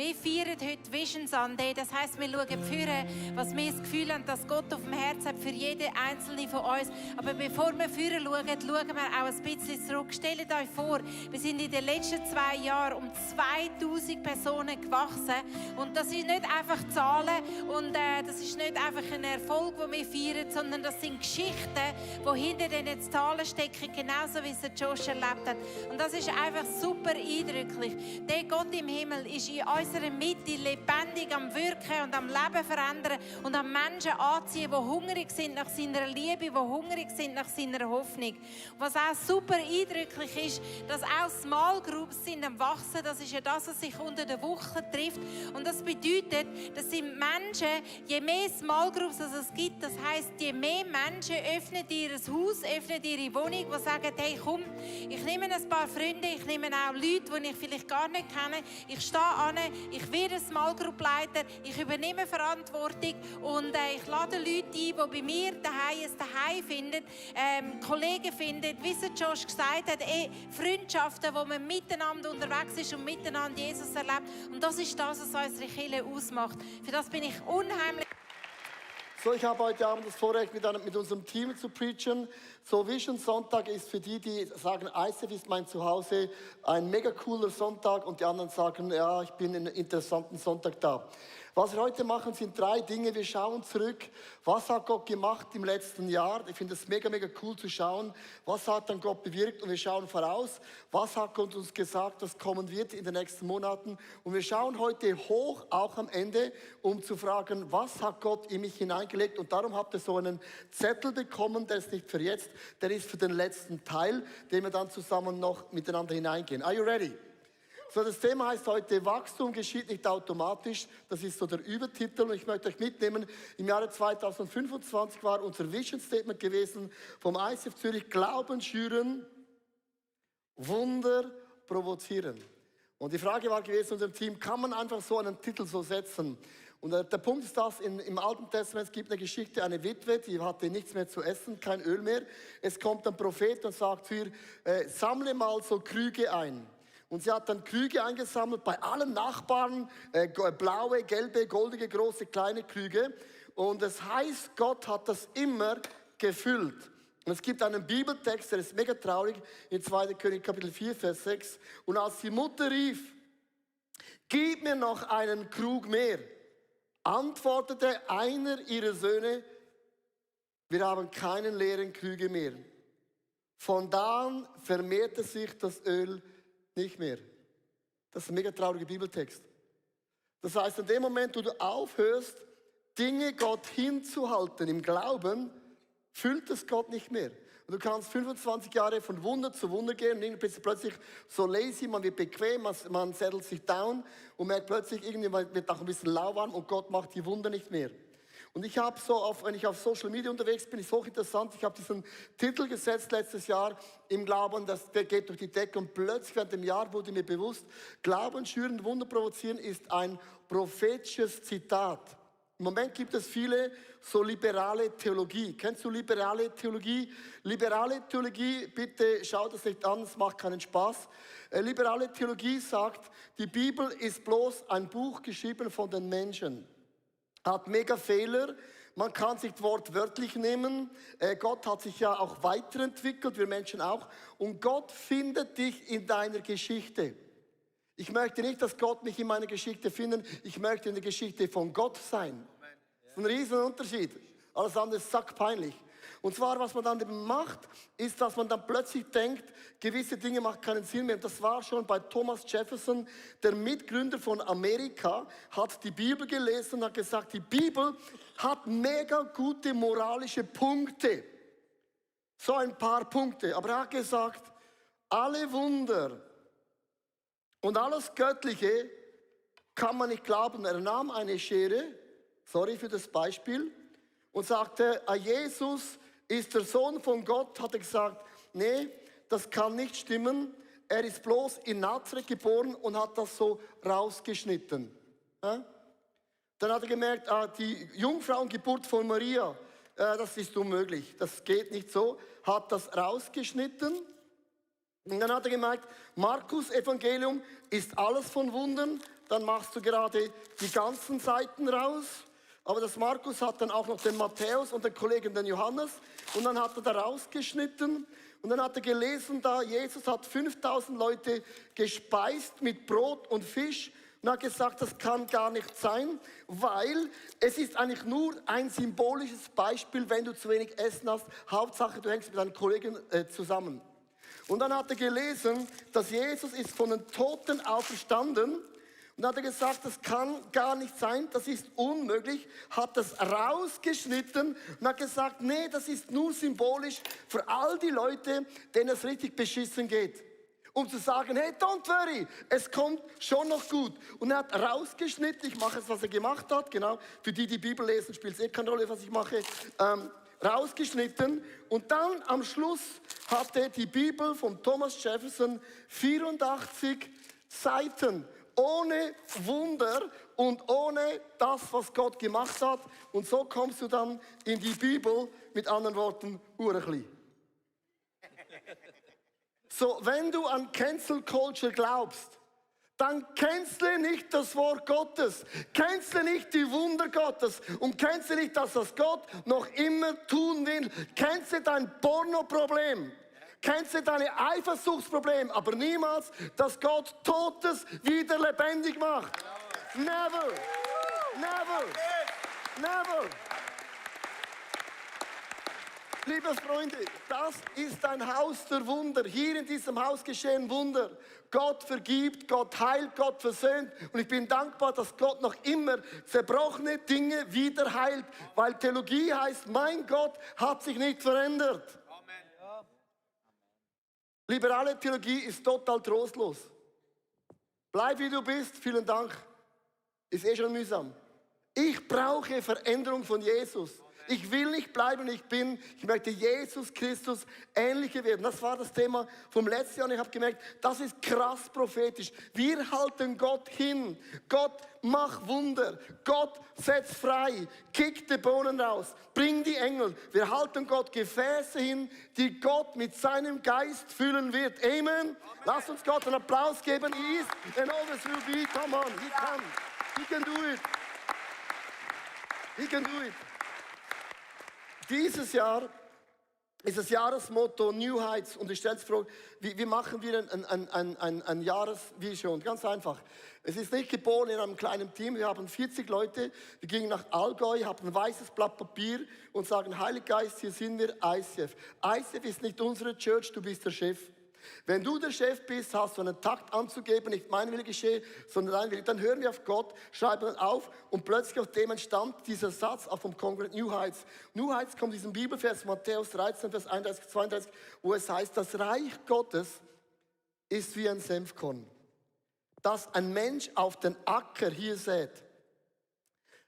Wir feiern heute Vision Sunday, das heisst, wir schauen führen, was wir das Gefühl haben, dass Gott auf dem Herzen hat für jeden Einzelnen von uns. Aber bevor wir führen schauen wir auch ein bisschen zurück. Stellt euch vor, wir sind in den letzten 2 Jahren um 2000 Personen gewachsen. Und das ist nicht einfach Zahlen und das ist nicht einfach ein Erfolg, den wir feiern, sondern das sind Geschichten, die hinter diesen Zahlen stecken, genauso wie es der Josh erlebt hat. Und das ist einfach super eindrücklich. Der Gott im Himmel ist in unserer Mitte lebendig am Wirken und am Leben verändern und am Menschen anziehen, die hungrig sind nach seiner Liebe, die hungrig sind nach seiner Hoffnung. Was auch super eindrücklich ist, dass auch Small Groups sind am Wachsen. Das ist ja das, was sich unter der Woche trifft. Und das bedeutet, das sind Menschen, je mehr Small Groups es gibt, das heisst, je mehr Menschen öffnen ihr Haus, öffnen ihre Wohnung, die sagen, hey komm, ich nehme ein paar Freunde, ich nehme auch Leute, die ich vielleicht gar nicht kenne, ich stehe an, ich werde Small Group Leiter, ich übernehme Verantwortung und ich lade Leute ein, die bei mir daheim ein Daheim finden, Kollegen finden, wie es Josh gesagt hat, Freundschaften, wo man miteinander unterwegs ist und miteinander Jesus erlebt. Und das ist das, was unsere Kirche ausmacht. Für das bin ich unheimlich. So, ich habe heute Abend das Vorrecht, mit unserem Team zu preachen. So, Vision Sonntag ist für die, die sagen, ICF ist mein Zuhause, ein mega cooler Sonntag und die anderen sagen, ja, ich bin in einem interessanten Sonntag da. Was wir heute machen, sind 3 Dinge. Wir schauen zurück, was hat Gott gemacht im letzten Jahr. Ich finde es mega, mega cool zu schauen, was hat dann Gott bewirkt. Und wir schauen voraus, was hat Gott uns gesagt, was kommen wird in den nächsten Monaten. Und wir schauen heute hoch, auch am Ende, um zu fragen, was hat Gott in mich hineingelegt. Und darum habt ihr so einen Zettel bekommen, der ist nicht für jetzt, der ist für den letzten Teil, den wir dann zusammen noch miteinander hineingehen. Are you ready? So, das Thema heißt heute, Wachstum geschieht nicht automatisch. Das ist so der Übertitel und ich möchte euch mitnehmen. Im Jahre 2025 war unser Vision Statement gewesen vom ICF Zürich, Glauben schüren, Wunder provozieren. Und die Frage war gewesen unserem Team, kann man einfach so einen Titel so setzen? Und der Punkt ist das, im Alten Testament es gibt eine Geschichte, eine Witwe, die hatte nichts mehr zu essen, kein Öl mehr. Es kommt ein Prophet und sagt zu ihr, sammle mal so Krüge ein. Und sie hat dann Krüge eingesammelt bei allen Nachbarn, blaue, gelbe, goldige, große, kleine Krüge. Und es heißt, Gott hat das immer gefüllt. Und es gibt einen Bibeltext, der ist mega traurig, in 2. König Kapitel 4, Vers 6. Und als die Mutter rief, gib mir noch einen Krug mehr, antwortete einer ihrer Söhne, wir haben keinen leeren Krüge mehr. Von da an vermehrte sich das Öl nicht mehr. Das ist ein mega trauriger Bibeltext. Das heißt, in dem Moment, wo du aufhörst, Dinge Gott hinzuhalten im Glauben, füllt es Gott nicht mehr. Und du kannst 25 Jahre von Wunder zu Wunder gehen und irgendwie bist du plötzlich so lazy, man wird bequem, man settelt sich down und merkt plötzlich, irgendwie wird auch ein bisschen lauwarm und Gott macht die Wunder nicht mehr. Und ich habe so, wenn ich auf Social Media unterwegs bin, ist hochinteressant, ich habe diesen Titel gesetzt letztes Jahr im Glauben, der geht durch die Decke und plötzlich während dem Jahr wurde mir bewusst, Glauben schüren, Wunder provozieren ist ein prophetisches Zitat. Im Moment gibt es viele so liberale Theologie. Kennst du liberale Theologie? Liberale Theologie, bitte schaut es nicht an, es macht keinen Spaß. Liberale Theologie sagt, die Bibel ist bloß ein Buch geschrieben von den Menschen. Hat mega Fehler, man kann sich wortwörtlich nehmen. Gott hat sich ja auch weiterentwickelt, wir Menschen auch. Und Gott findet dich in deiner Geschichte. Ich möchte nicht, dass Gott mich in meiner Geschichte findet, ich möchte in der Geschichte von Gott sein. Das ist ein riesen Unterschied. Alles andere ist sackpeinlich. Und zwar, was man dann eben macht, ist, dass man dann plötzlich denkt, gewisse Dinge machen keinen Sinn mehr. Das war schon bei Thomas Jefferson, der Mitgründer von Amerika, hat die Bibel gelesen und hat gesagt, die Bibel hat mega gute moralische Punkte. So ein paar Punkte. Aber er hat gesagt, alle Wunder und alles Göttliche kann man nicht glauben. Er nahm eine Schere, sorry für das Beispiel, und sagte, Jesus ist der Sohn von Gott, hat er gesagt, nee, das kann nicht stimmen. Er ist bloß in Nazareth geboren und hat das so rausgeschnitten. Ja? Dann hat er gemerkt, die Jungfrauengeburt von Maria, das ist unmöglich, das geht nicht so, hat das rausgeschnitten. Und dann hat er gemerkt, Markus Evangelium ist alles von Wundern, dann machst du gerade die ganzen Seiten raus. Aber das Markus hat dann auch noch den Matthäus und den Kollegen den Johannes. Und dann hat er da rausgeschnitten. Und dann hat er gelesen, da Jesus hat 5000 Leute gespeist mit Brot und Fisch. Und hat gesagt, das kann gar nicht sein, weil es ist eigentlich nur ein symbolisches Beispiel, wenn du zu wenig Essen hast. Hauptsache, du hängst mit deinen Kollegen zusammen. Und dann hat er gelesen, dass Jesus ist von den Toten auferstanden. Und dann hat er gesagt, das kann gar nicht sein, das ist unmöglich. Hat das rausgeschnitten und hat gesagt, nee, das ist nur symbolisch für all die Leute, denen es richtig beschissen geht. Um zu sagen, hey, don't worry, es kommt schon noch gut. Und er hat rausgeschnitten, ich mache es, was er gemacht hat, genau, für die, die Bibel lesen, spielt es keine Rolle, was ich mache, rausgeschnitten. Und dann am Schluss hatte die Bibel von Thomas Jefferson 84 Seiten, ohne Wunder und ohne das, was Gott gemacht hat. Und so kommst du dann in die Bibel, mit anderen Worten, Urechli. So, wenn du an Cancel Culture glaubst, dann cancele nicht das Wort Gottes, cancele nicht die Wunder Gottes und cancele nicht das, was Gott noch immer tun will. Cancele dein Porno-Problem, cancele dein Eifersuchtsproblem, aber niemals, dass Gott Totes wieder lebendig macht. Never, never, never. Liebe Freunde, das ist ein Haus der Wunder. Hier in diesem Haus geschehen Wunder. Gott vergibt, Gott heilt, Gott versöhnt. Und ich bin dankbar, dass Gott noch immer zerbrochene Dinge wieder heilt. Weil Theologie heißt, mein Gott hat sich nicht verändert. Amen. Liberale Theologie ist total trostlos. Bleib wie du bist, vielen Dank. Ist schon mühsam. Ich brauche Veränderung von Jesus. Ich will nicht bleiben, ich bin. Ich möchte Jesus Christus ähnlicher werden. Das war das Thema vom letzten Jahr. Und ich habe gemerkt, das ist krass prophetisch. Wir halten Gott hin. Gott macht Wunder. Gott setzt frei. Kick die Bohnen raus. Bring die Engel. Wir halten Gott Gefäße hin, die Gott mit seinem Geist füllen wird. Amen. Lass uns Gott einen Applaus geben. He is and always will be. Come on, he can. He can do it. He can do it. Dieses Jahr ist das Jahresmotto New Heights. Und ich stelle es vor, wie machen wir ein Jahresvision? Ganz einfach. Es ist nicht geboren in einem kleinen Team. Wir haben 40 Leute. Wir gingen nach Allgäu, haben ein weißes Blatt Papier und sagen, Heiliger Geist, hier sind wir, ICF. ICF ist nicht unsere Church, du bist der Chef. Wenn du der Chef bist, hast du einen Takt anzugeben, nicht mein Wille geschehe, sondern dein Wille. Dann hören wir auf Gott, schreiben dann auf und plötzlich aus dem entstand dieser Satz auch vom Kongress New Heights. New Heights kommt diesem Bibelvers Matthäus 13, Vers 31, 32, wo es heißt, das Reich Gottes ist wie ein Senfkorn, das ein Mensch auf den Acker hier sät.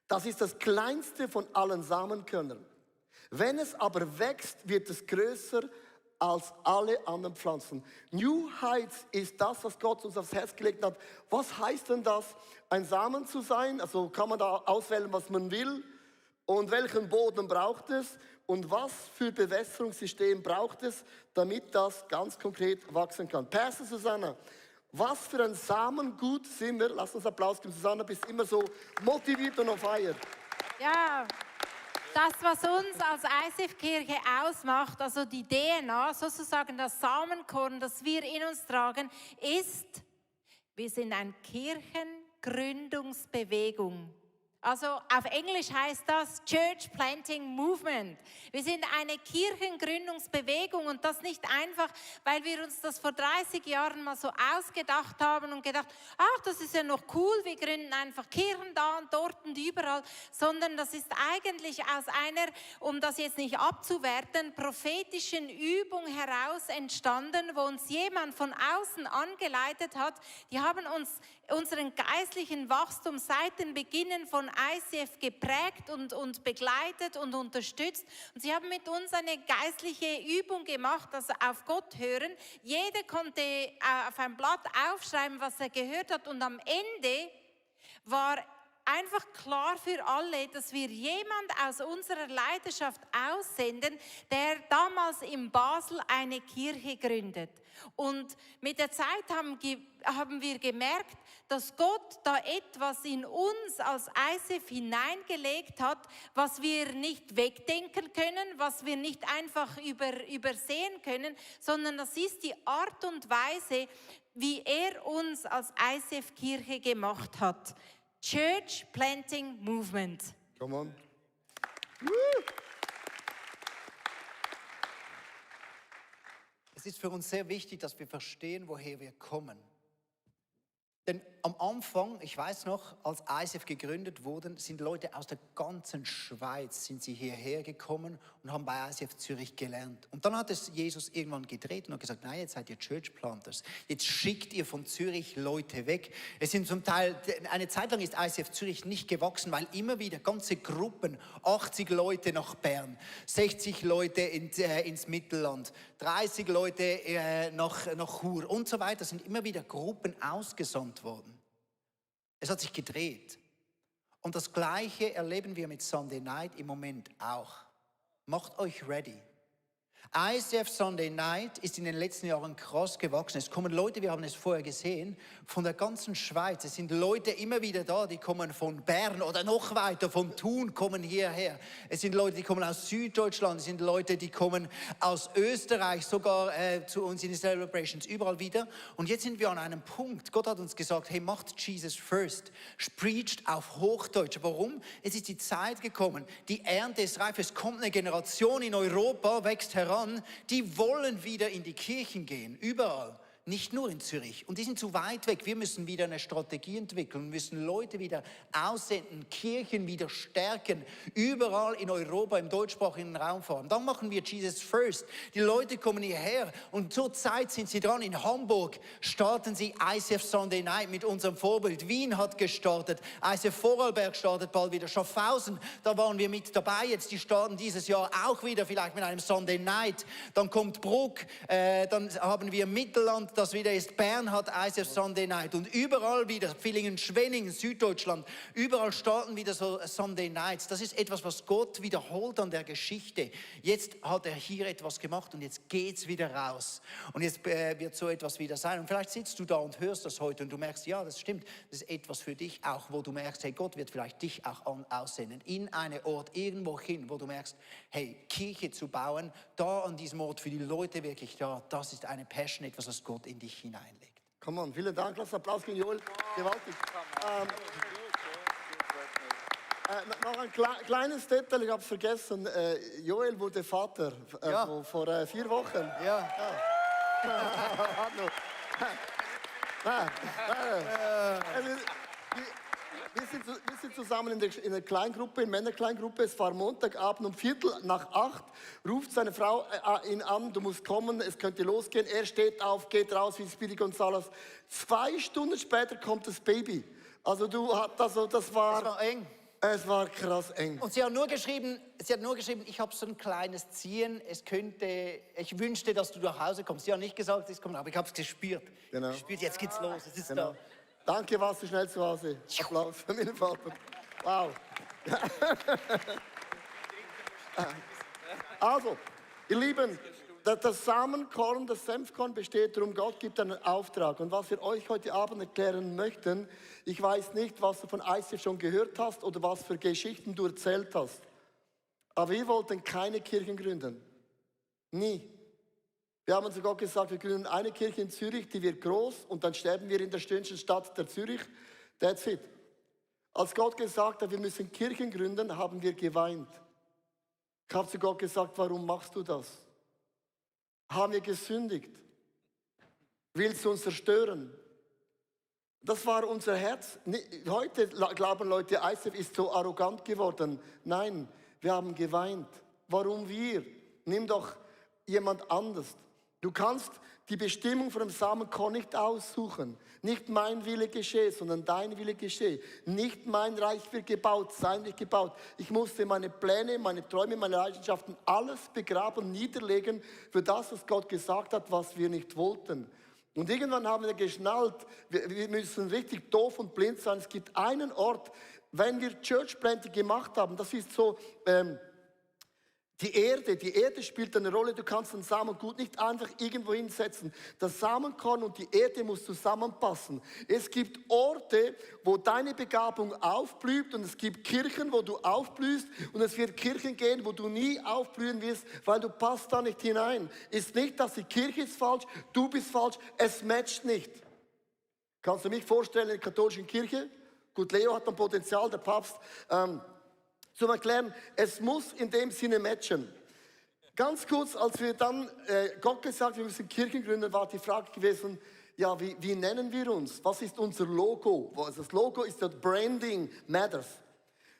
Das ist das kleinste von allen Samenkörnern. Wenn es aber wächst, wird es größer als alle anderen Pflanzen. New Heights ist das, was Gott uns aufs Herz gelegt hat. Was heißt denn das, ein Samen zu sein? Also kann man da auswählen, was man will? Und welchen Boden braucht es? Und was für Bewässerungssystem braucht es, damit das ganz konkret wachsen kann? Pastor Susanna, was für ein Samengut sind wir? Lass uns Applaus geben. Susanna, bist immer so motiviert und on fire. Ja. Das, was uns als ICF-Kirche ausmacht, also die DNA, sozusagen das Samenkorn, das wir in uns tragen, ist, wir sind eine Kirchengründungsbewegung. Also auf Englisch heißt das Church Planting Movement. Wir sind eine Kirchengründungsbewegung und das nicht einfach, weil wir uns das vor 30 Jahren mal so ausgedacht haben und gedacht, ach, das ist ja noch cool, wir gründen einfach Kirchen da und dort und überall, sondern das ist eigentlich aus einer, um das jetzt nicht abzuwerten, prophetischen Übung heraus entstanden, wo uns jemand von außen angeleitet hat. Die haben uns unseren geistlichen Wachstum seit dem Beginnen von ICF geprägt und begleitet und unterstützt. Und sie haben mit uns eine geistliche Übung gemacht, also auf Gott hören. Jeder konnte auf ein Blatt aufschreiben, was er gehört hat. Und am Ende war einfach klar für alle, dass wir jemand aus unserer Leidenschaft aussenden, der damals in Basel eine Kirche gründet. Und mit der Zeit haben wir gemerkt, dass Gott da etwas in uns als ICF hineingelegt hat, was wir nicht wegdenken können, was wir nicht einfach übersehen können, sondern das ist die Art und Weise, wie er uns als ICF-Kirche gemacht hat. Church Planting Movement. Come on. Es ist für uns sehr wichtig, dass wir verstehen, woher wir kommen. Denn am Anfang, ich weiß noch, als ICF gegründet wurden, sind Leute aus der ganzen Schweiz sind sie hierher gekommen und haben bei ICF Zürich gelernt. Und dann hat es Jesus irgendwann gedreht und hat gesagt, nein, jetzt seid ihr Church Planters. Jetzt schickt ihr von Zürich Leute weg. Es sind zum Teil, eine Zeit lang ist ICF Zürich nicht gewachsen, weil immer wieder ganze Gruppen, 80 Leute nach Bern, 60 Leute ins Mittelland, 30 Leute nach Chur und so weiter, sind immer wieder Gruppen ausgesandt worden. Es hat sich gedreht. Und das Gleiche erleben wir mit Sunday Night im Moment auch. Macht euch ready. ICF Sunday Night ist in den letzten Jahren krass gewachsen. Es kommen Leute, wir haben es vorher gesehen, von der ganzen Schweiz. Es sind Leute immer wieder da, die kommen von Bern oder noch weiter, von Thun, kommen hierher. Es sind Leute, die kommen aus Süddeutschland, es sind Leute, die kommen aus Österreich, sogar zu uns in die Celebrations, überall wieder. Und jetzt sind wir an einem Punkt. Gott hat uns gesagt, hey, macht Jesus first. Preacht auf Hochdeutsch. Warum? Es ist die Zeit gekommen. Die Ernte ist reif. Es kommt eine Generation in Europa, wächst heran. Die wollen wieder in die Kirchen gehen, überall. Nicht nur in Zürich. Und die sind zu weit weg. Wir müssen wieder eine Strategie entwickeln, müssen Leute wieder aussenden, Kirchen wieder stärken, überall in Europa, im deutschsprachigen Raum fahren. Dann machen wir Jesus First. Die Leute kommen hierher und zurzeit sind sie dran. In Hamburg starten sie ICF Sunday Night mit unserem Vorbild. Wien hat gestartet, ICF Vorarlberg startet bald wieder. Schaffhausen, da waren wir mit dabei. Jetzt, die starten dieses Jahr auch wieder, vielleicht mit einem Sunday Night. Dann kommt Bruck, dann haben wir Mittelland, das wieder ist. Bern hat ICF Sunday Night und überall wieder, Villingen, Schwenningen, Süddeutschland, überall starten wieder so Sunday Nights. Das ist etwas, was Gott wiederholt an der Geschichte. Jetzt hat er hier etwas gemacht und jetzt geht's wieder raus. Und jetzt wird so etwas wieder sein. Und vielleicht sitzt du da und hörst das heute und du merkst, ja, das stimmt, das ist etwas für dich auch, wo du merkst, hey, Gott wird vielleicht dich auch aussenden, in einen Ort, irgendwo hin, wo du merkst, hey, Kirche zu bauen, da an diesem Ort, für die Leute wirklich da, das ist eine Passion, etwas, was Gott in dich hineinlegt. Come on, vielen Dank. Lass Applaus für Joel. Gewaltig. Noch ein kleines Detail, ich habe es vergessen. Joel wurde Vater vor 4 Wochen. Ja. Wir sind zusammen in der Kleingruppe, in Männerkleingruppe. Es war Montagabend um 7:45. Ruft seine Frau ihn an, du musst kommen, es könnte losgehen. Er steht auf, geht raus wie Speedy Gonzales. 2 Stunden später kommt das Baby. Also das war eng. Es war krass eng. Und sie hat nur geschrieben, ich habe so ein kleines Ziehen, ich wünschte, dass du nach Hause kommst. Sie hat nicht gesagt, es kommt, aber ich habe es gespürt. Genau. Gespürt, jetzt geht's los, es ist Genau. da. Danke, warst du schnell zu Hause. Applaus für meinen Vater. Wow. Also, ihr Lieben, das Samenkorn, das Senfkorn besteht darum, Gott gibt einen Auftrag. Und was wir euch heute Abend erklären möchten, ich weiß nicht, was du von ICF schon gehört hast oder was für Geschichten du erzählt hast. Aber wir wollten keine Kirchen gründen. Nie. Wir haben zu Gott gesagt, wir gründen eine Kirche in Zürich, die wird groß und dann sterben wir in der schönsten Stadt der Zürich. That's it. Als Gott gesagt hat, wir müssen Kirchen gründen, haben wir geweint. Ich habe zu Gott gesagt, warum machst du das? Haben wir gesündigt? Willst du uns zerstören? Das war unser Herz. Heute glauben Leute, ICF ist so arrogant geworden. Nein, wir haben geweint. Warum wir? Nimm doch jemand anderes. Du kannst die Bestimmung von dem Samenkorn nicht aussuchen. Nicht mein Wille geschehe, sondern dein Wille geschehe. Nicht mein Reich wird gebaut, sein wird gebaut. Ich musste meine Pläne, meine Träume, meine Leidenschaften, alles begraben, niederlegen für das, was Gott gesagt hat, was wir nicht wollten. Und irgendwann haben wir geschnallt, wir müssen richtig doof und blind sein. Es gibt einen Ort, wenn wir Church Planting gemacht haben, das ist so die Erde spielt eine Rolle. Du kannst den Samengut nicht einfach irgendwo hinsetzen. Das Samenkorn und die Erde muss zusammenpassen. Es gibt Orte, wo deine Begabung aufblüht und es gibt Kirchen, wo du aufblühst und es wird Kirchen gehen, wo du nie aufblühen wirst, weil du passt da nicht hinein. Ist nicht, dass die Kirche ist falsch, du bist falsch, es matcht nicht. Kannst du mich vorstellen in der katholischen Kirche? Gut, Leo hat ein Potenzial, der Papst. Zum Erklären, es muss in dem Sinne matchen. Ganz kurz, als wir dann Gott gesagt, wir müssen Kirchen gründen, war die Frage gewesen, ja, wie nennen wir uns? Was ist unser Logo? Das Logo ist das Branding Matters.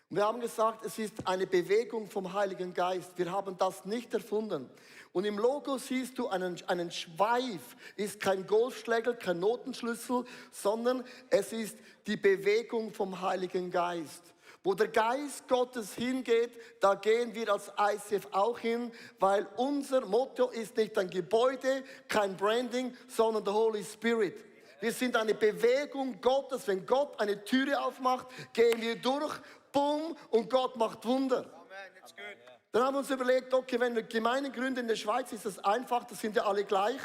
Und wir haben gesagt, es ist eine Bewegung vom Heiligen Geist. Wir haben das nicht erfunden. Und im Logo siehst du einen Schweif, ist kein Golfschläger, kein Notenschlüssel, sondern es ist die Bewegung vom Heiligen Geist. Wo der Geist Gottes hingeht, da gehen wir als ICF auch hin, weil unser Motto ist nicht ein Gebäude, kein Branding, sondern der Holy Spirit. Wir sind eine Bewegung Gottes. Wenn Gott eine Türe aufmacht, gehen wir durch, bumm, und Gott macht Wunder. Dann haben wir uns überlegt, okay, wenn wir Gemeinden gründen in der Schweiz, ist das einfach, das sind ja alle gleich.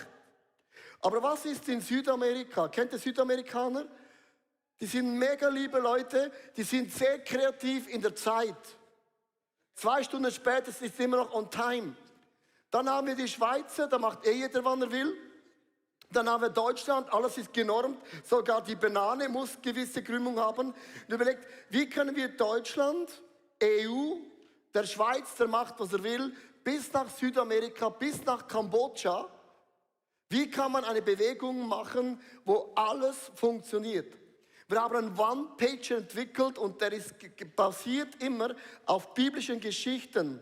Aber was ist in Südamerika? Kennt ihr Südamerikaner? Die sind mega liebe Leute, die sind sehr kreativ in der Zeit. 2 Stunden später ist es immer noch on time. Dann haben wir die Schweizer, da macht jeder, wann er will. Dann haben wir Deutschland, alles ist genormt, sogar die Banane muss gewisse Krümmung haben. Und überlegt, wie können wir Deutschland, EU, der Schweiz, der macht, was er will, bis nach Südamerika, bis nach Kambodscha, wie kann man eine Bewegung machen, wo alles funktioniert? Wir haben einen One-Pager entwickelt und der ist basiert immer auf biblischen Geschichten.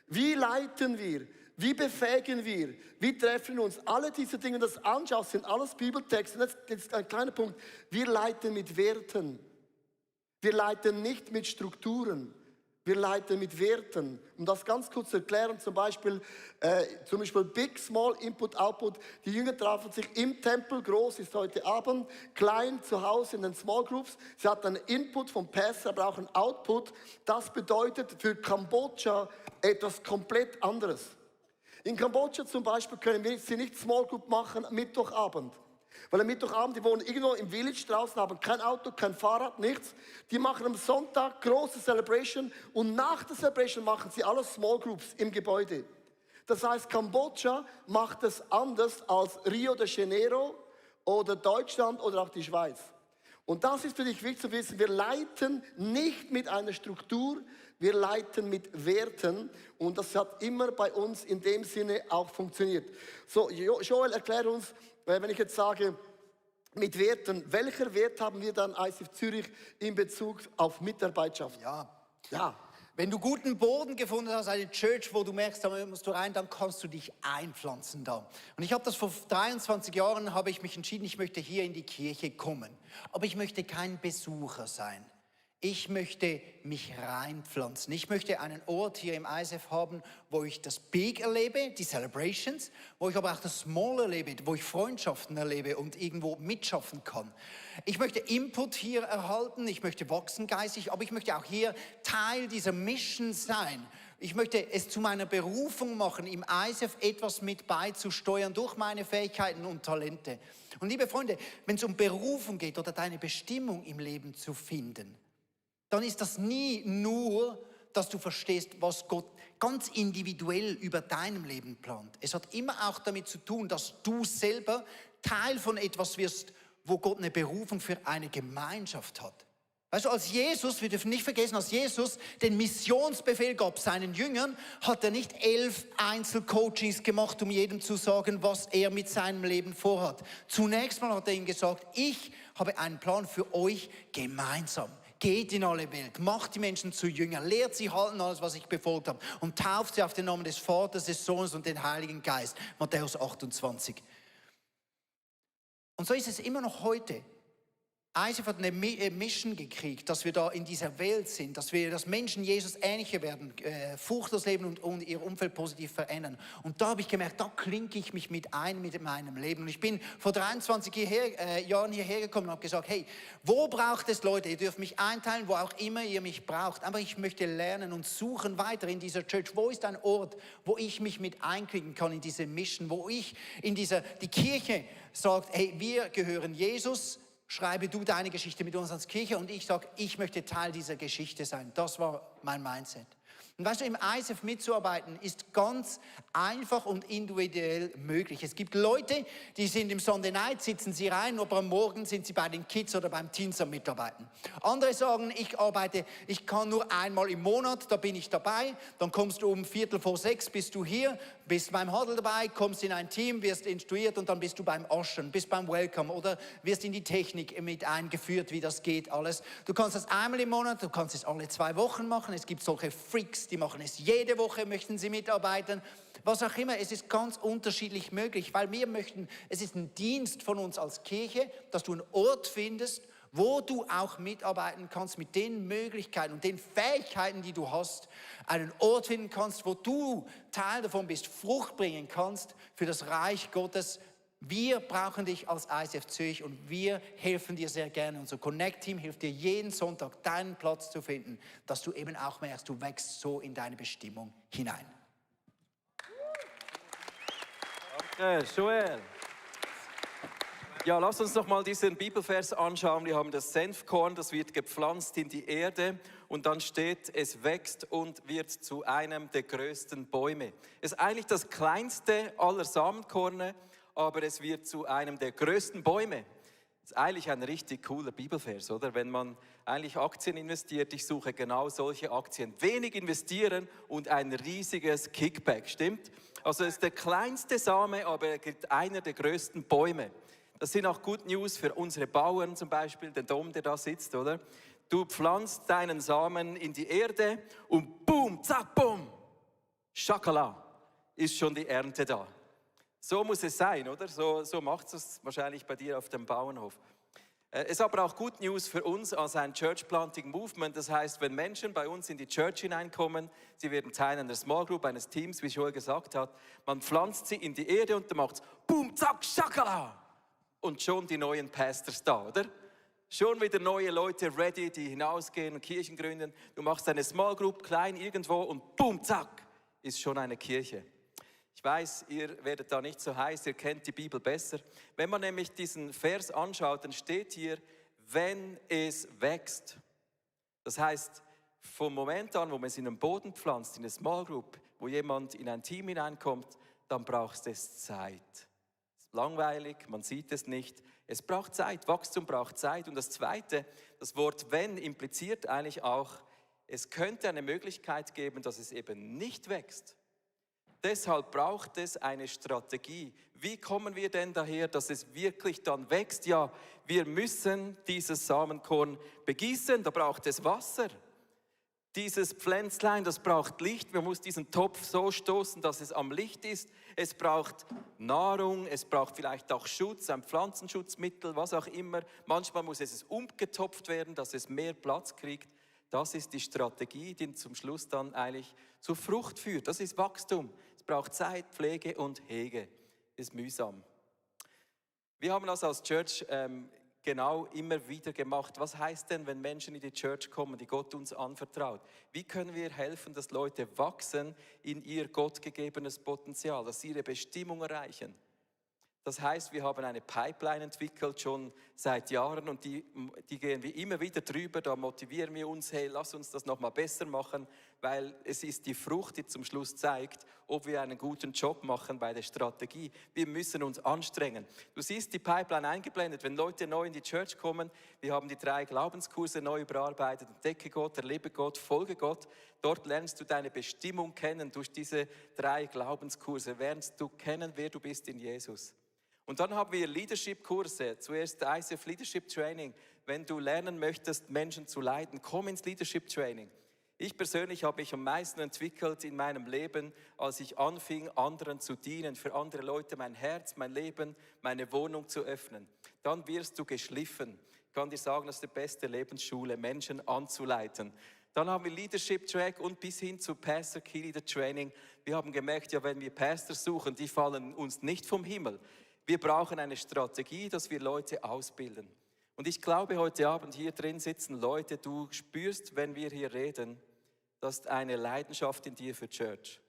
Wie leiten wir? Wie befähigen wir? Wie treffen wir uns? Alle diese Dinge, das anschaust, sind alles Bibeltexte. Und jetzt ein kleiner Punkt. Wir leiten mit Werten. Wir leiten nicht mit Strukturen. Wir leiten mit Werten. Um das ganz kurz zu erklären, zum Beispiel Big, Small, Input, Output. Die Jünger trafen sich im Tempel, groß ist heute Abend, klein zu Hause in den Small Groups. Sie hatten einen Input vom Pastor, aber auch einen Output. Das bedeutet für Kambodscha etwas komplett anderes. In Kambodscha zum Beispiel können wir sie nicht Small Group machen am Mittwochabend. Weil am Mittwochabend, die wohnen irgendwo im Village draußen, haben kein Auto, kein Fahrrad, nichts. Die machen am Sonntag große Celebration und nach der Celebration machen sie alle Small Groups im Gebäude. Das heißt, Kambodscha macht es anders als Rio de Janeiro oder Deutschland oder auch die Schweiz. Und das ist für dich wichtig zu wissen, wir leiten nicht mit einer Struktur, wir leiten mit Werten und das hat immer bei uns in dem Sinne auch funktioniert. So, Joel, erklär uns, wenn ich jetzt sage, mit Werten, welcher Wert haben wir dann ICF Zürich in Bezug auf Mitarbeitschaft? Ja. Wenn du guten Boden gefunden hast, eine Church, wo du merkst, da musst du rein, dann kannst du dich einpflanzen da. Und ich habe das vor 23 Jahren, habe ich mich entschieden, ich möchte hier in die Kirche kommen. Aber ich möchte kein Besucher sein. Ich möchte mich reinpflanzen. Ich möchte einen Ort hier im ICF haben, wo ich das Big erlebe, die Celebrations, wo ich aber auch das Small erlebe, wo ich Freundschaften erlebe und irgendwo mitschaffen kann. Ich möchte Input hier erhalten, ich möchte wachsen geistig, aber ich möchte auch hier Teil dieser Mission sein. Ich möchte es zu meiner Berufung machen, im ICF etwas mit beizusteuern durch meine Fähigkeiten und Talente. Und liebe Freunde, wenn es um Berufung geht oder deine Bestimmung im Leben zu finden, dann ist das nie nur, dass du verstehst, was Gott ganz individuell über deinem Leben plant. Es hat immer auch damit zu tun, dass du selber Teil von etwas wirst, wo Gott eine Berufung für eine Gemeinschaft hat. Weißt du, als Jesus, wir dürfen nicht vergessen, als Jesus den Missionsbefehl gab seinen Jüngern, hat er nicht 11 Einzelcoachings gemacht, um jedem zu sagen, was er mit seinem Leben vorhat. Zunächst mal hat er ihnen gesagt, ich habe einen Plan für euch gemeinsam. Geht in alle Welt, macht die Menschen zu Jüngern, lehrt sie halten alles, was ich befolgt habe und tauft sie auf den Namen des Vaters, des Sohnes und den Heiligen Geist. Matthäus 28. Und so ist es immer noch heute. ICF hat eine Mission gekriegt, dass wir da in dieser Welt sind, dass Menschen Jesus ähnlicher werden, furchtlos leben und ihr Umfeld positiv verändern. Und da habe ich gemerkt, da klinke ich mich mit ein mit meinem Leben. Und ich bin vor 23 Jahren hierher gekommen und habe gesagt, hey, wo braucht es Leute? Ihr dürft mich einteilen, wo auch immer ihr mich braucht. Aber ich möchte lernen und suchen weiter in dieser Church. Wo ist ein Ort, wo ich mich mit einklicken kann in diese Mission, wo ich die Kirche sagt, hey, wir gehören Jesus, schreibe du deine Geschichte mit uns als Kirche und ich sage, ich möchte Teil dieser Geschichte sein. Das war mein Mindset. Und weißt du, im ICF mitzuarbeiten ist ganz einfach und individuell möglich. Es gibt Leute, die sind im Sunday Night, sitzen sie rein, aber am Morgen sind sie bei den Kids oder beim Teens am Mitarbeiten. Andere sagen, ich kann nur einmal im Monat, da bin ich dabei. Dann kommst du um 5:45, bist du hier, bist beim Huddle dabei, kommst in ein Team, wirst instruiert und dann bist du beim Ushern, bist beim Welcome oder wirst in die Technik mit eingeführt, wie das geht alles. Du kannst das einmal im Monat, du kannst es alle 2 Wochen machen. Es gibt solche Freaks, die machen es jede Woche, möchten sie mitarbeiten. Was auch immer, es ist ganz unterschiedlich möglich, weil wir möchten, es ist ein Dienst von uns als Kirche, dass du einen Ort findest, wo du auch mitarbeiten kannst mit den Möglichkeiten und den Fähigkeiten, die du hast, einen Ort finden kannst, wo du Teil davon bist, Frucht bringen kannst für das Reich Gottes. Wir brauchen dich als ICF Zürich und wir helfen dir sehr gerne. Unser Connect-Team hilft dir jeden Sonntag, deinen Platz zu finden, dass du eben auch merkst, du wächst so in deine Bestimmung hinein. Danke, Joel. Ja, lass uns noch mal diesen Bibelvers anschauen. Wir haben das Senfkorn, das wird gepflanzt in die Erde und dann steht, es wächst und wird zu einem der größten Bäume. Es ist eigentlich das kleinste aller Samenkorne, aber es wird zu einem der größten Bäume. Das ist eigentlich ein richtig cooler Bibelvers, oder? Wenn man eigentlich Aktien investiert, ich suche genau solche Aktien. Wenig investieren und ein riesiges Kickback, stimmt? Also es ist der kleinste Same, aber er gibt einer der größten Bäume. Das sind auch Good News für unsere Bauern zum Beispiel, den Dom, der da sitzt, oder? Du pflanzt deinen Samen in die Erde und boom, zack, boom, Schakala, ist schon die Ernte da. So muss es sein, oder? So macht es wahrscheinlich bei dir auf dem Bauernhof. Es ist aber auch Good News für uns als ein Church Planting Movement. Das heißt, wenn Menschen bei uns in die Church hineinkommen, sie werden Teil einer Small Group, eines Teams, wie Joel gesagt hat, man pflanzt sie in die Erde und dann macht es boom, zack, Schakala. Und schon die neuen Pastors da, oder? Schon wieder neue Leute ready, die hinausgehen und Kirchen gründen. Du machst eine Small Group, klein irgendwo und boom, zack, ist schon eine Kirche. Ich weiß, ihr werdet da nicht so heiß, ihr kennt die Bibel besser. Wenn man nämlich diesen Vers anschaut, dann steht hier, wenn es wächst. Das heißt, vom Moment an, wo man es in den Boden pflanzt, in eine Small Group, wo jemand in ein Team hineinkommt, dann braucht es Zeit. Langweilig, man sieht es nicht. Es braucht Zeit, Wachstum braucht Zeit. Und das Zweite, das Wort wenn impliziert eigentlich auch, es könnte eine Möglichkeit geben, dass es eben nicht wächst. Deshalb braucht es eine Strategie. Wie kommen wir denn daher, dass es wirklich dann wächst? Ja, wir müssen dieses Samenkorn begießen, da braucht es Wasser. Dieses Pflänzlein, das braucht Licht. Man muss diesen Topf so stoßen, dass es am Licht ist. Es braucht Nahrung, es braucht vielleicht auch Schutz, ein Pflanzenschutzmittel, was auch immer. Manchmal muss es umgetopft werden, dass es mehr Platz kriegt. Das ist die Strategie, die zum Schluss dann eigentlich zur Frucht führt. Das ist Wachstum. Es braucht Zeit, Pflege und Hege. Ist mühsam. Wir haben das als Church genau immer wieder gemacht. Was heißt denn, wenn Menschen in die Church kommen, die Gott uns anvertraut? Wie können wir helfen, dass Leute wachsen in ihr gottgegebenes Potenzial, dass sie ihre Bestimmung erreichen? Das heißt, wir haben eine Pipeline entwickelt, schon seit Jahren, und die gehen wir immer wieder drüber. Da motivieren wir uns, hey, lass uns das nochmal besser machen, weil es ist die Frucht, die zum Schluss zeigt, ob wir einen guten Job machen bei der Strategie. Wir müssen uns anstrengen. Du siehst die Pipeline eingeblendet, wenn Leute neu in die Church kommen. Wir haben die 3 Glaubenskurse neu überarbeitet. Entdecke Gott, erlebe Gott, folge Gott. Dort lernst du deine Bestimmung kennen. Durch diese 3 Glaubenskurse lernst du kennen, wer du bist in Jesus. Und dann haben wir Leadership-Kurse, zuerst ICF Leadership Training. Wenn du lernen möchtest, Menschen zu leiten, komm ins Leadership Training. Ich persönlich habe mich am meisten entwickelt in meinem Leben, als ich anfing, anderen zu dienen, für andere Leute mein Herz, mein Leben, meine Wohnung zu öffnen. Dann wirst du geschliffen. Ich kann dir sagen, das ist die beste Lebensschule, Menschen anzuleiten. Dann haben wir Leadership Track und bis hin zu Pastor Key Leader Training. Wir haben gemerkt, ja, wenn wir Pastors suchen, die fallen uns nicht vom Himmel. Wir brauchen eine Strategie, dass wir Leute ausbilden. Und ich glaube, heute Abend hier drin sitzen Leute, du spürst, wenn wir hier reden, dass eine Leidenschaft in dir für Church.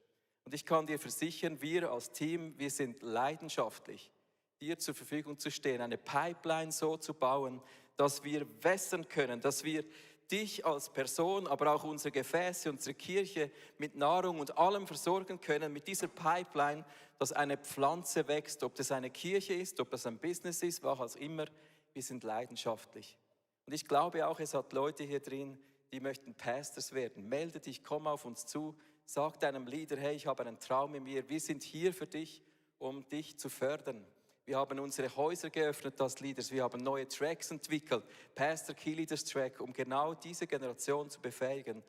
Und ich kann dir versichern, wir als Team, wir sind leidenschaftlich, dir zur Verfügung zu stehen, eine Pipeline so zu bauen, dass wir wässern können, dass wir dich als Person, aber auch unsere Gefäße, unsere Kirche mit Nahrung und allem versorgen können, mit dieser Pipeline, dass eine Pflanze wächst, ob das eine Kirche ist, ob das ein Business ist, was auch immer, wir sind leidenschaftlich. Und ich glaube auch, es hat Leute hier drin, die möchten Pastors werden. Melde dich, komm auf uns zu, sag deinem Leader, hey, ich habe einen Traum in mir, wir sind hier für dich, um dich zu fördern. Wir haben unsere Häuser geöffnet als Leaders, wir haben neue Tracks entwickelt, Pastor Key Leaders Track, um genau diese Generation zu befähigen,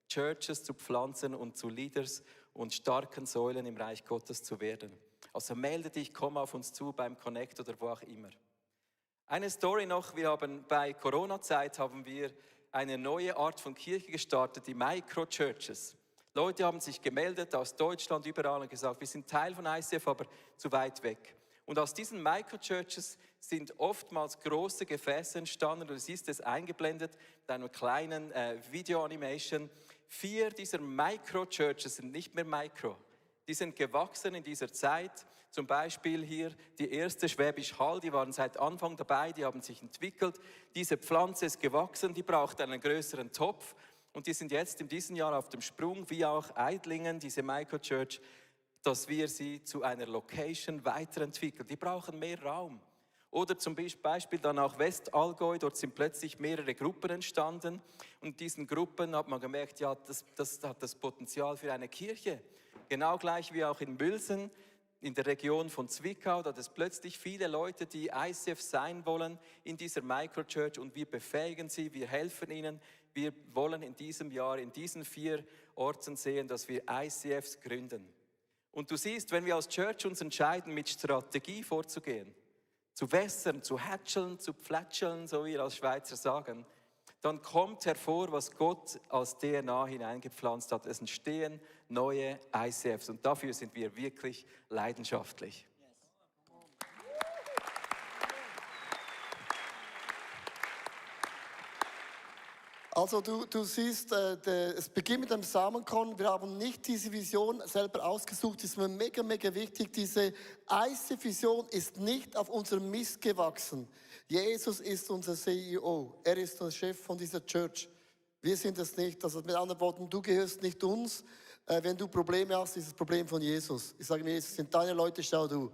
Churches zu pflanzen und zu Leaders und starken Säulen im Reich Gottes zu werden. Also melde dich, komm auf uns zu beim Connect oder wo auch immer. Eine Story noch, wir haben bei Corona-Zeit eine neue Art von Kirche gestartet, die Micro-Churches. Leute haben sich gemeldet aus Deutschland, überall und gesagt, wir sind Teil von ICF, aber zu weit weg. Und aus diesen Microchurches sind oftmals große Gefäße entstanden. Du siehst es eingeblendet mit einer kleinen Video-Animation. 4 dieser Microchurches sind nicht mehr Micro. Die sind gewachsen in dieser Zeit. Zum Beispiel hier die erste Schwäbisch Hall, die waren seit Anfang dabei, die haben sich entwickelt. Diese Pflanze ist gewachsen, die braucht einen größeren Topf. Und die sind jetzt in diesem Jahr auf dem Sprung, wie auch Eidlingen, diese Microchurch, dass wir sie zu einer Location weiterentwickeln. Die brauchen mehr Raum. Oder zum Beispiel dann auch Westallgäu, dort sind plötzlich mehrere Gruppen entstanden. Und in diesen Gruppen hat man gemerkt, ja, das hat das Potenzial für eine Kirche. Genau gleich wie auch in Mülsen, in der Region von Zwickau, da hat es plötzlich viele Leute, die ICF sein wollen in dieser Microchurch und wir befähigen sie, wir helfen ihnen. Wir wollen in diesem Jahr in diesen 4 Orten sehen, dass wir ICFs gründen. Und du siehst, wenn wir als Church uns entscheiden, mit Strategie vorzugehen, zu wässern, zu hätscheln, zu plätscheln, so wie wir als Schweizer sagen, dann kommt hervor, was Gott als DNA hineingepflanzt hat. Es entstehen neue ICFs und dafür sind wir wirklich leidenschaftlich. Also du siehst, es beginnt mit einem Samenkorn. Wir haben nicht diese Vision selber ausgesucht. Das ist mir mega, mega wichtig. Diese ICF-Vision ist nicht auf unserem Mist gewachsen. Jesus ist unser CEO. Er ist der Chef von dieser Church. Wir sind es nicht. Also mit anderen Worten, du gehörst nicht uns. Wenn du Probleme hast, ist das Problem von Jesus. Ich sage mir, Jesus sind deine Leute, schau du.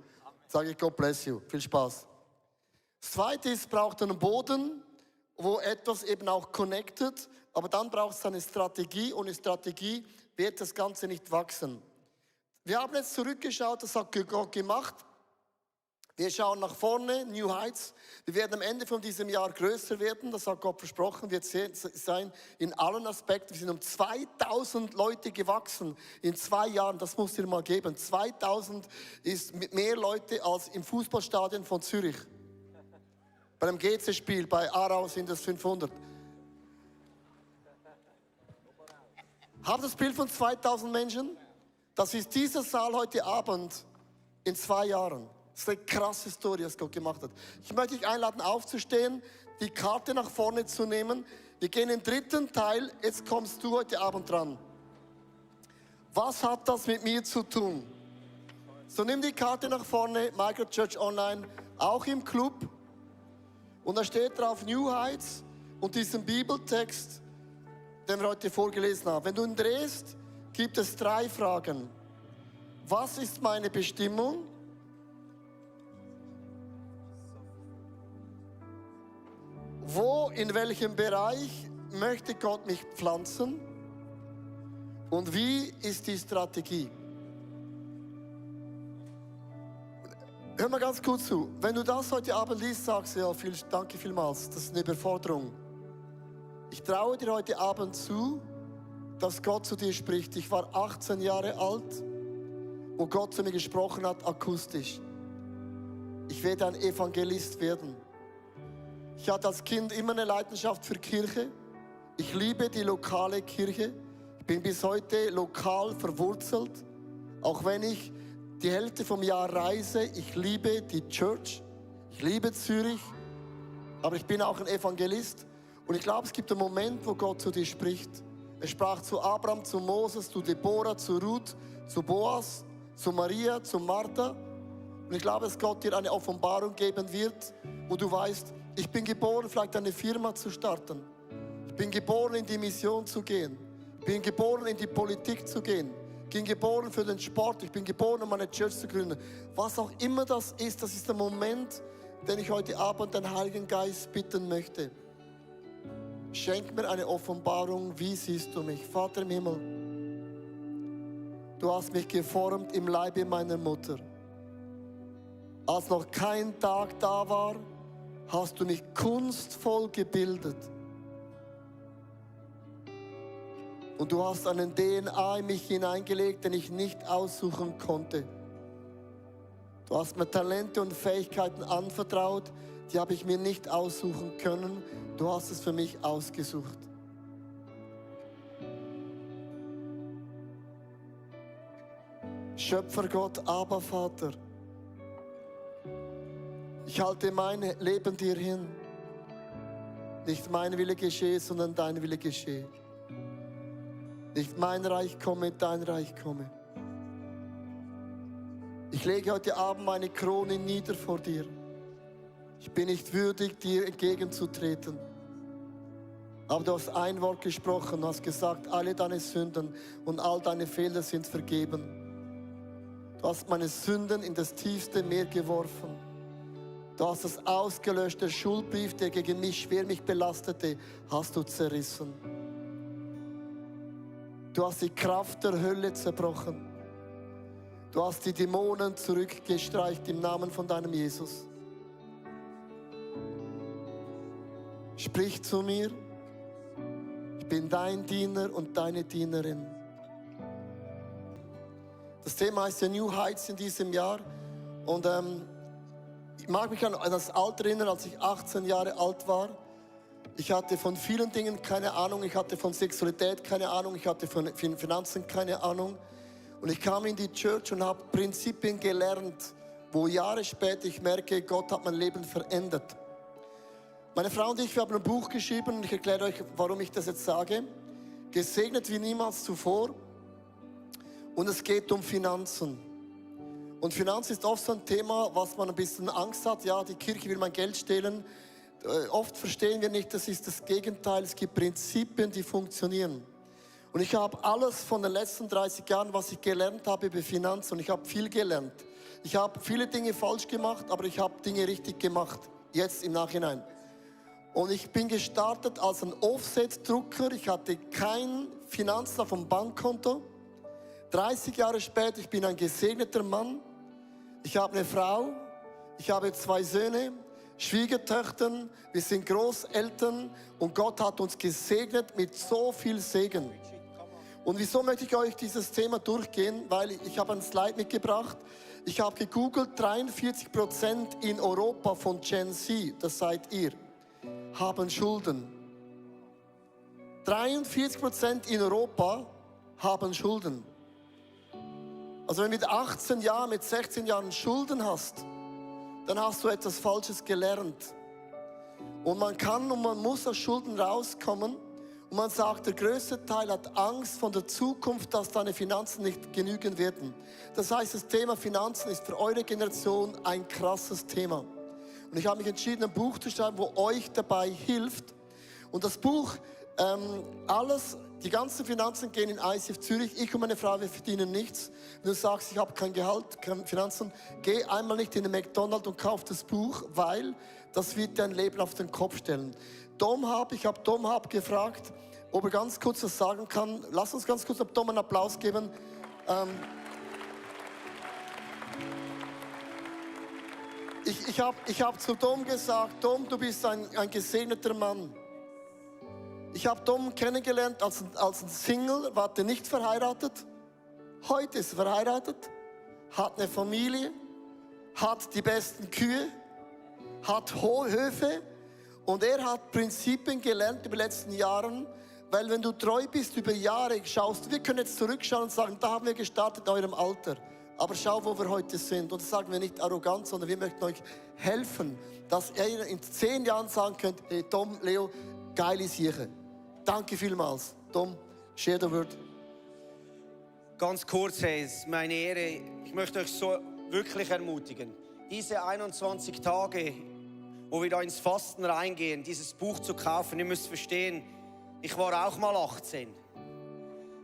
Sage ich, God bless you. Viel Spaß. Das Zweite ist, es braucht einen Boden, wo etwas eben auch connected, aber dann braucht es eine Strategie und eine Strategie wird das Ganze nicht wachsen. Wir haben jetzt zurückgeschaut, das hat Gott gemacht. Wir schauen nach vorne, New Heights. Wir werden am Ende von diesem Jahr größer werden, das hat Gott versprochen, wird sein in allen Aspekten. Wir sind um 2000 Leute gewachsen in 2 Jahren, das muss dir mal geben. 2000 ist mehr Leute als im Fußballstadion von Zürich. Bei einem GC-Spiel, bei Aarau sind es 500. Habt ihr das Bild von 2000 Menschen? Das ist dieser Saal heute Abend in 2 Jahren. Das ist eine krasse Story, was Gott gemacht hat. Ich möchte dich einladen, aufzustehen, die Karte nach vorne zu nehmen. Wir gehen in den 3. Teil. Jetzt kommst du heute Abend dran. Was hat das mit mir zu tun? So, nimm die Karte nach vorne, Microchurch Online, auch im Club. Und da steht drauf New Heights und diesen Bibeltext, den wir heute vorgelesen haben. Wenn du ihn drehst, gibt es 3 Fragen. Was ist meine Bestimmung? Wo, in welchem Bereich möchte Gott mich pflanzen? Und wie ist die Strategie? Hör mal ganz kurz zu. Wenn du das heute Abend liest, sagst du, ja, danke vielmals, das ist eine Überforderung. Ich traue dir heute Abend zu, dass Gott zu dir spricht. Ich war 18 Jahre alt, wo Gott zu mir gesprochen hat, akustisch. Ich werde ein Evangelist werden. Ich hatte als Kind immer eine Leidenschaft für Kirche. Ich liebe die lokale Kirche. Ich bin bis heute lokal verwurzelt. Auch wenn ich die Hälfte vom Jahr reise, ich liebe die Church. Ich liebe Zürich. Aber ich bin auch ein Evangelist. Und ich glaube, es gibt einen Moment, wo Gott zu dir spricht. Er sprach zu Abraham, zu Moses, zu Deborah, zu Ruth, zu Boas, zu Maria, zu Martha. Und ich glaube, dass Gott dir eine Offenbarung geben wird, wo du weißt, ich bin geboren, vielleicht eine Firma zu starten. Ich bin geboren, in die Mission zu gehen. Ich bin geboren, in die Politik zu gehen. Ich bin geboren für den Sport. Ich bin geboren, um eine Church zu gründen. Was auch immer das ist der Moment, den ich heute Abend den Heiligen Geist bitten möchte. Schenk mir eine Offenbarung, wie siehst du mich? Vater im Himmel, du hast mich geformt im Leibe meiner Mutter. Als noch kein Tag da war, hast du mich kunstvoll gebildet. Und du hast einen DNA in mich hineingelegt, den ich nicht aussuchen konnte. Du hast mir Talente und Fähigkeiten anvertraut, die habe ich mir nicht aussuchen können. Du hast es für mich ausgesucht. Schöpfergott, Abba Vater, ich halte mein Leben dir hin. Nicht mein Wille geschehe, sondern dein Wille geschehe. Nicht mein Reich komme, dein Reich komme. Ich lege heute Abend meine Krone nieder vor dir. Ich bin nicht würdig, dir entgegenzutreten. Aber du hast ein Wort gesprochen, hast gesagt, alle deine Sünden und all deine Fehler sind vergeben. Du hast meine Sünden in das tiefste Meer geworfen. Du hast das ausgelöschte Schuldbrief, der gegen mich schwer mich belastete, hast du zerrissen. Du hast die Kraft der Hölle zerbrochen. Du hast die Dämonen zurückgestreicht im Namen von deinem Jesus. Sprich zu mir. Ich bin dein Diener und deine Dienerin. Das Thema heißt ja New Heights in diesem Jahr. Und ich mag mich an das Alter erinnern, als ich 18 Jahre alt war. Ich hatte von vielen Dingen keine Ahnung. Ich hatte von Sexualität keine Ahnung. Ich hatte von Finanzen keine Ahnung. Und ich kam in die Church und habe Prinzipien gelernt, wo Jahre später ich merke, Gott hat mein Leben verändert. Meine Frau und ich, wir haben ein Buch geschrieben und ich erkläre euch, warum ich das jetzt sage. Gesegnet wie niemals zuvor. Und es geht um Finanzen. Und Finanzen ist oft so ein Thema, was man ein bisschen Angst hat. Ja, die Kirche will mein Geld stehlen. Oft verstehen wir nicht, das ist das Gegenteil. Es gibt Prinzipien, die funktionieren. Und ich habe alles von den letzten 30 Jahren, was ich gelernt habe über Finanzen. Und ich habe viel gelernt. Ich habe viele Dinge falsch gemacht, aber ich habe Dinge richtig gemacht. Jetzt im Nachhinein. Und ich bin gestartet als ein Offset-Drucker. Ich hatte kein Finanzen auf dem Bankkonto. 30 Jahre später, ich bin ein gesegneter Mann. Ich habe eine Frau. Ich habe 2 Söhne, Schwiegertöchter. Wir sind Großeltern. Und Gott hat uns gesegnet mit so viel Segen. Und wieso möchte ich euch dieses Thema durchgehen? Weil ich habe ein Slide mitgebracht. Ich habe gegoogelt, 43% in Europa von Gen Z, das seid ihr, haben Schulden. 43% in Europa haben Schulden. Also wenn du mit 18 Jahren, mit 16 Jahren Schulden hast, dann hast du etwas Falsches gelernt. Und man kann und man muss aus Schulden rauskommen. Und man sagt, der größte Teil hat Angst von der Zukunft, dass deine Finanzen nicht genügen werden. Das heißt, das Thema Finanzen ist für eure Generation ein krasses Thema. Und ich habe mich entschieden, ein Buch zu schreiben, wo euch dabei hilft. Und das Buch, die ganzen Finanzen gehen in ICF Zürich. Ich und meine Frau, wir verdienen nichts. Wenn du sagst, ich habe kein Gehalt, keine Finanzen, geh einmal nicht in den McDonald's und kauf das Buch, weil das wird dein Leben auf den Kopf stellen. Ich habe Dom Hab gefragt, ob er ganz kurz was sagen kann. Lass uns ganz kurz Dom einen Applaus geben. Ich hab zu Dom gesagt, Dom, du bist ein gesegneter Mann. Ich habe Dom kennengelernt als ein Single, war nicht verheiratet. Heute ist er verheiratet, hat eine Familie, hat die besten Kühe, hat hohe Höfe. Und er hat Prinzipien gelernt über die letzten Jahre, weil wenn du treu bist über Jahre, schaust, wir können jetzt zurückschauen und sagen, da haben wir gestartet in eurem Alter. Aber schau, wo wir heute sind. Und das sagen wir nicht arrogant, sondern wir möchten euch helfen, dass ihr in 10 Jahren sagen könnt, hey Tom, Leo, geile Sache. Danke vielmals. Tom, share the word. Ganz kurz, hey, es ist meine Ehre. Ich möchte euch so wirklich ermutigen, diese 21 Tage, wo wir da ins Fasten reingehen, dieses Buch zu kaufen. Ihr müsst verstehen, ich war auch mal 18.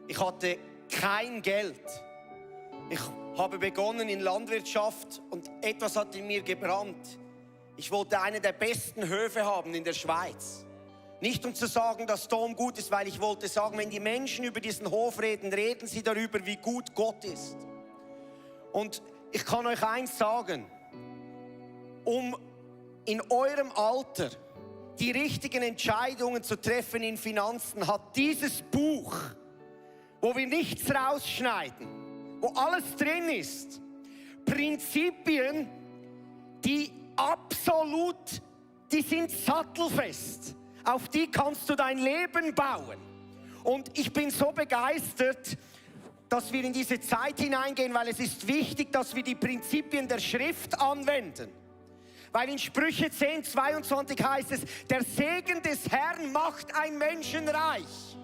Ich hatte kein Geld. Ich habe begonnen in Landwirtschaft und etwas hat in mir gebrannt. Ich wollte einen der besten Höfe haben in der Schweiz. Nicht um zu sagen, dass Tom gut ist, weil ich wollte sagen, wenn die Menschen über diesen Hof reden, reden sie darüber, wie gut Gott ist. Und ich kann euch eins sagen, um in eurem Alter die richtigen Entscheidungen zu treffen in Finanzen, hat dieses Buch, wo wir nichts rausschneiden, wo alles drin ist, Prinzipien, die sind sattelfest. Auf die kannst du dein Leben bauen. Und ich bin so begeistert, dass wir in diese Zeit hineingehen, weil es ist wichtig, dass wir die Prinzipien der Schrift anwenden. Weil in Sprüche 10,22 heißt es, der Segen des Herrn macht ein Menschen reich.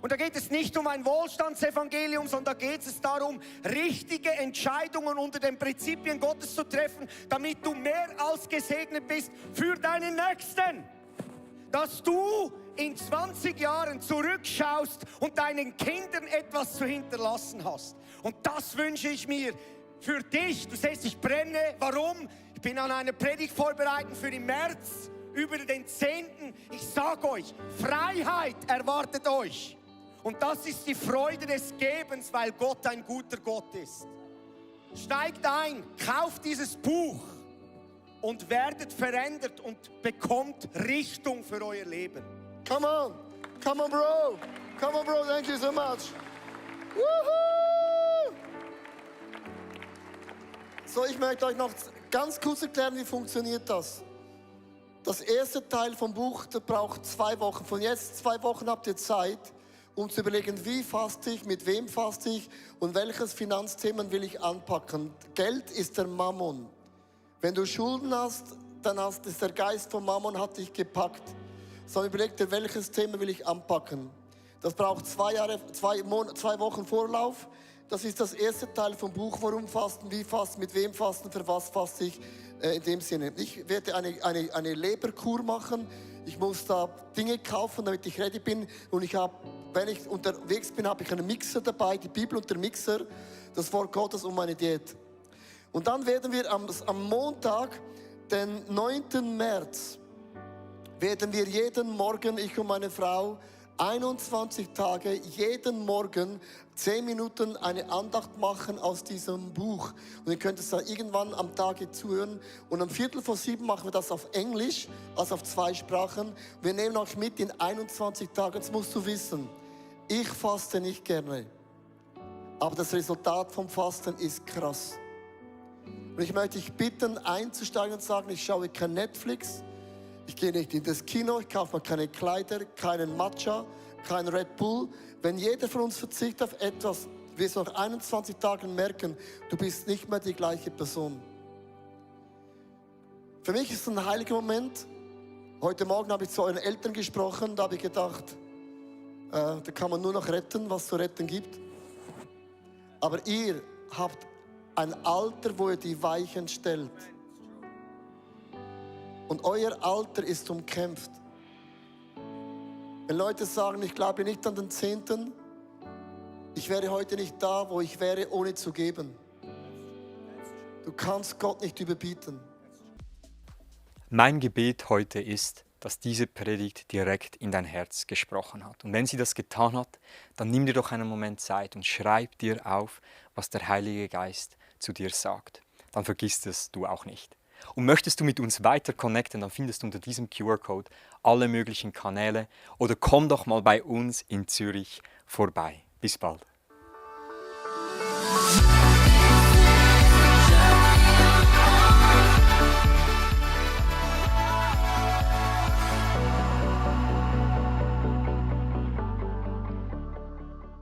Und da geht es nicht um ein Wohlstandsevangelium, sondern da geht es darum, richtige Entscheidungen unter den Prinzipien Gottes zu treffen, damit du mehr als gesegnet bist für deinen Nächsten. Dass du in 20 Jahren zurückschaust und deinen Kindern etwas zu hinterlassen hast. Und das wünsche ich mir für dich. Du siehst, ich brenne. Warum? Ich bin an einer Predigt vorbereitet für den März über den 10. Ich sage euch, Freiheit erwartet euch. Und das ist die Freude des Gebens, weil Gott ein guter Gott ist. Steigt ein, kauft dieses Buch und werdet verändert und bekommt Richtung für euer Leben. Come on, bro. Come on, bro. Thank you so much. Woohoo! So, ich möchte euch noch ganz kurz erklären, wie funktioniert das. Das erste Teil vom Buch, das braucht 2 Wochen. Von jetzt 2 Wochen habt ihr Zeit, um zu überlegen, wie faste ich, mit wem faste ich und welches Finanzthema will ich anpacken. Geld ist der Mammon. Wenn du Schulden hast, dann ist der Geist vom Mammon hat dich gepackt. So überleg dir, welches Thema will ich anpacken. Das braucht 2 Wochen Vorlauf. Das ist das erste Teil vom Buch. Warum fasten, wie fasten, mit wem fasten, für was faste ich in dem Sinne. Ich werde eine Leberkur machen. Ich muss da Dinge kaufen, damit ich ready bin. Und wenn ich unterwegs bin, habe ich einen Mixer dabei, die Bibel und der Mixer, das Wort Gottes und meine Diät. Und dann werden wir am Montag, den 9. März, werden wir jeden Morgen, ich und meine Frau, 21 Tage, jeden Morgen 10 Minuten eine Andacht machen aus diesem Buch. Und ihr könnt es dann irgendwann am Tag zuhören. Und um 6:45 machen wir das auf Englisch, also auf 2 Sprachen. Wir nehmen euch mit in 21 Tagen. Jetzt musst du wissen, ich faste nicht gerne. Aber das Resultat vom Fasten ist krass. Und ich möchte dich bitten, einzusteigen und sagen, ich schaue kein Netflix, ich gehe nicht in das Kino, ich kaufe mir keine Kleider, keinen Matcha, kein Red Bull. Wenn jeder von uns verzichtet auf etwas, wirst du nach 21 Tagen merken, du bist nicht mehr die gleiche Person. Für mich ist es ein heiliger Moment. Heute Morgen habe ich zu euren Eltern gesprochen, da habe ich gedacht, da kann man nur noch retten, was es zu retten gibt. Aber ihr habt ein Alter, wo ihr die Weichen stellt. Und euer Alter ist umkämpft. Wenn Leute sagen, ich glaube nicht an den 10., ich wäre heute nicht da, wo ich wäre, ohne zu geben. Du kannst Gott nicht überbieten. Mein Gebet heute ist, dass diese Predigt direkt in dein Herz gesprochen hat. Und wenn sie das getan hat, dann nimm dir doch einen Moment Zeit und schreib dir auf, was der Heilige Geist zu dir sagt. Dann vergisst es du auch nicht. Und möchtest du mit uns weiter connecten, dann findest du unter diesem QR-Code alle möglichen Kanäle oder komm doch mal bei uns in Zürich vorbei. Bis bald.